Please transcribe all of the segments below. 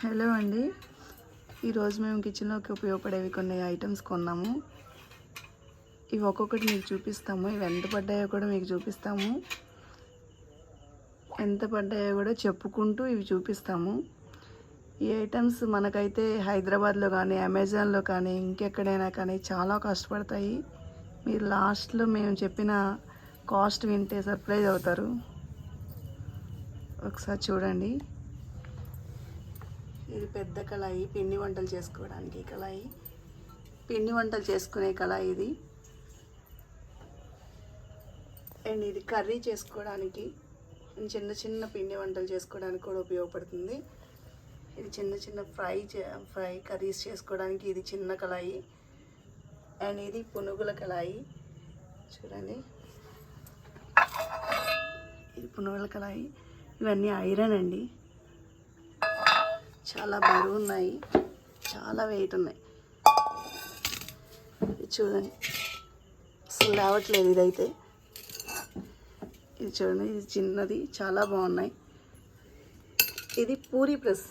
Hello అండి, ఈరోజు మేము కిచెన్లోకి ఉపయోగపడేవి కొన్ని ఐటమ్స్ కొన్నాము. ఇవి ఒక్కొక్కటి మీకు చూపిస్తాము. ఇవి ఎంత పడ్డాయో కూడా మీకు చూపిస్తాము. ఎంత పడ్డాయో కూడా చెప్పుకుంటూ ఇవి చూపిస్తాము. ఈ ఐటమ్స్ మనకైతే హైదరాబాద్లో కానీ అమెజాన్లో కానీ ఇంకెక్కడైనా కానీ చాలా కష్టపడతాయి. మీరు లాస్ట్లో మేము చెప్పిన కాస్ట్ వింటే సర్ప్రైజ్ అవుతారు. ఒకసారి చూడండి. ఇది పెద్ద కళాయి, పిండి వంటలు చేసుకోవడానికి కళాయి, పిండి వంటలు చేసుకునే కళాయి ఇది. అండ్ ఇది కర్రీ చేసుకోవడానికి, చిన్న చిన్న పిండి వంటలు చేసుకోవడానికి కూడా ఉపయోగపడుతుంది. ఇది చిన్న చిన్న ఫ్రై కర్రీస్ చేసుకోవడానికి ఇది చిన్న కళాయి. అండ్ ఇది పునుగుల కళాయి. చూడండి, ఇది పునుగుల కళాయి. ఇవన్నీ ఐరన్ అండి, చాలా బరువు ఉన్నాయి, చాలా వెయిట్ ఉన్నాయి. చూడండి, అసలు లేవట్లేదు ఇదైతే. ఇది చూడండి, ఇది చిన్నది, చాలా బాగున్నాయి. ఇది పూరీ ప్రెస్,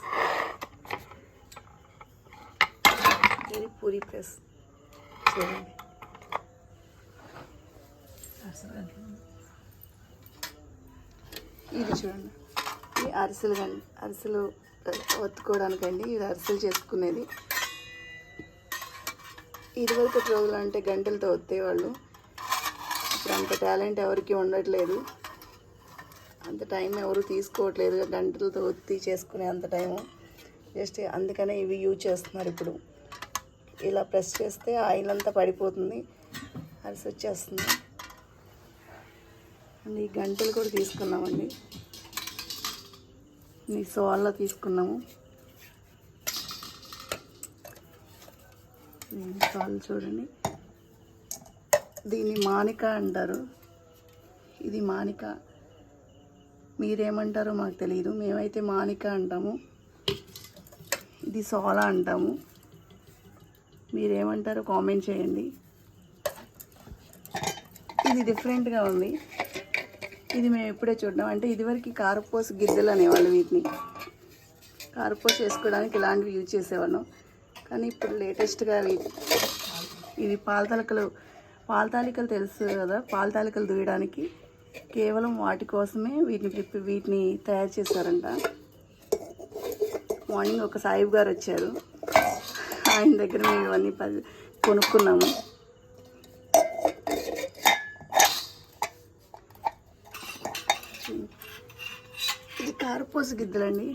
ఇది పూరీ ప్రెస్. చూడండి, ఇది చూడండి, ఇది అరిసెలు ఒత్తుకోవడానికండి. ఇది అరిసెలు చేసుకునేది. ఇదివరకటి రోజులు అంటే గంటలతో ఒత్తేవాళ్ళు. ఇప్పుడు అంత టాలెంట్ ఎవరికి ఉండట్లేదు, అంత టైం ఎవరు తీసుకోవట్లేదు గంటలతో ఒత్తి చేసుకునే అంత టైము. జస్ట్ అందుకనే ఇవి యూజ్ చేస్తున్నారు. ఇప్పుడు ఇలా ప్రెస్ చేస్తే ఆయిల్ అంతా పడిపోతుంది, అరిసె వచ్చేస్తుంది. అండ్ ఈ గంటలు కూడా తీసుకున్నామండి, ఈ సోల్లో తీసుకున్నాము. సోల్ చూడండి, దీన్ని మానిక అంటారు. ఇది మానిక, మీరేమంటారో మాకు తెలియదు, మేమైతే మానిక అంటాము. ఇది సోలా అంటాము, మీరేమంటారో కామెంట్ చేయండి. ఇది డిఫరెంట్గా ఉంది, ఇది మేము ఎప్పుడే చూడడం. అంటే ఇదివరకు కారపోసి గిద్దెలు అనేవాళ్ళు, వీటిని కారపోసి వేసుకోవడానికి ఇలాంటివి యూజ్ చేసేవాళ్ళం. కానీ ఇప్పుడు లేటెస్ట్గా ఇవి పాలతాలికలు తెలుసు కదా, పాలతాలికలు దూయడానికి కేవలం వాటి కోసమే వీటిని తయారు చేశారంట. మార్నింగ్ ఒక సాయిబు గారు వచ్చారు, ఆయన దగ్గర మేము ఇవన్నీ కొనుక్కున్నాము. ఇది కారపోసి గిద్దెలండి.